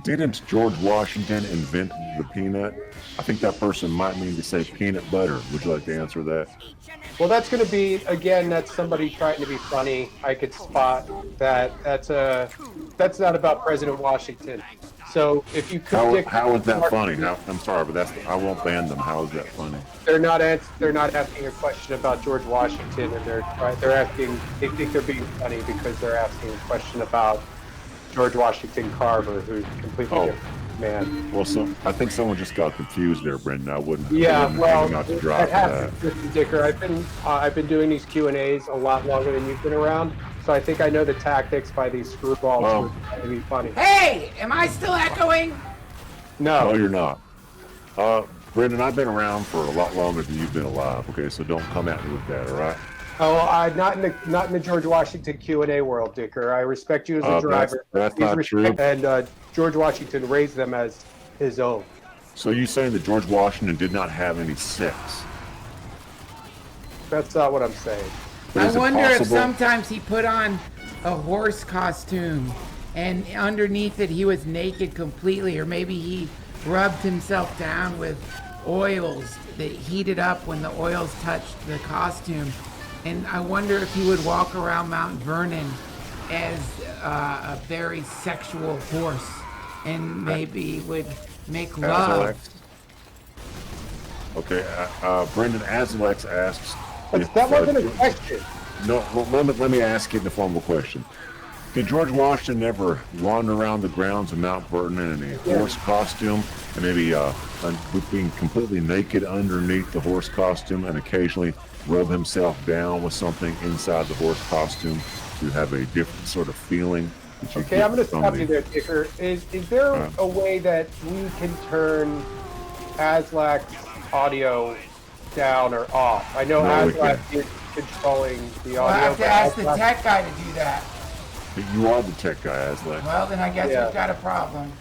Didn't George Washington invent the peanut? I think that person might mean to say peanut butter. Would you like to answer that? Well, that's going to be again. That's somebody trying to be funny. I could spot that. That's not about President Washington. So if you could, Dick, How is that funny? I'm sorry, but I won't ban them. How is that funny? they're not asking a question about George Washington, and they're asking. They think they're being funny because they're asking a question about George Washington Carver, who's completely different man. Well, I think someone just got confused there, Brendon. I wouldn't. Well, to drop that happens, Mr. Dicker. I've been doing these Q&As a lot longer than you've been around, so I think I know the tactics by these screwballs who are trying to be funny. Hey, am I still echoing? No, you're not. Brendon, I've been around for a lot longer than you've been alive. Okay, so don't come at me with that. All right. Oh, not in the George Washington Q&A world, Dicker. I respect you as a driver. That's not true. And George Washington raised them as his own. So you saying that George Washington did not have any sex? That's not what I'm saying. I wonder if sometimes he put on a horse costume and underneath it he was naked completely, or maybe he rubbed himself down with oils that heated up when the oils touched the costume. And I wonder if he would walk around Mount Vernon as a very sexual horse and maybe would make love. Okay, Brendon, Azalex asks. But that wasn't a question. No, let me ask you the formal question. Did George Washington ever wander around the grounds of Mount Vernon in a horse costume, and maybe being completely naked underneath the horse costume, and occasionally rub himself down with something inside the horse costume to have a different sort of feeling? Okay, I'm going to stop you there, Dicker. Is there a way that we can turn Aslak's audio down or off? I know Aslak is controlling the audio. We'll have to ask the tech guy to do that. You are the tech guy, Aslak. Well, then I guess we've got a problem.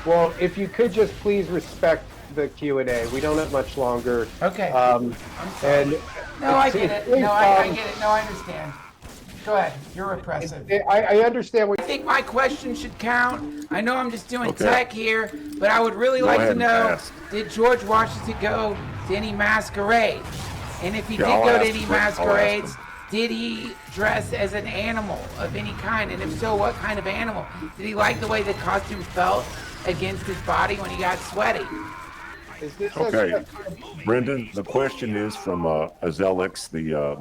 Well, if you could just please respect the Q&A. We don't have much longer. Okay. I'm sorry. I get it. I get it. No, I understand. Go ahead. You're repressive. I understand what I think my question should count. I know I'm just doing tech here, but I would really like to know, did George Washington go to any masquerades? And if he did go to any masquerades, did he dress as an animal of any kind? And if so, what kind of animal? Did he like the way the costume felt against his body when he got sweaty? Okay, Brendon, the question is from Azelix, the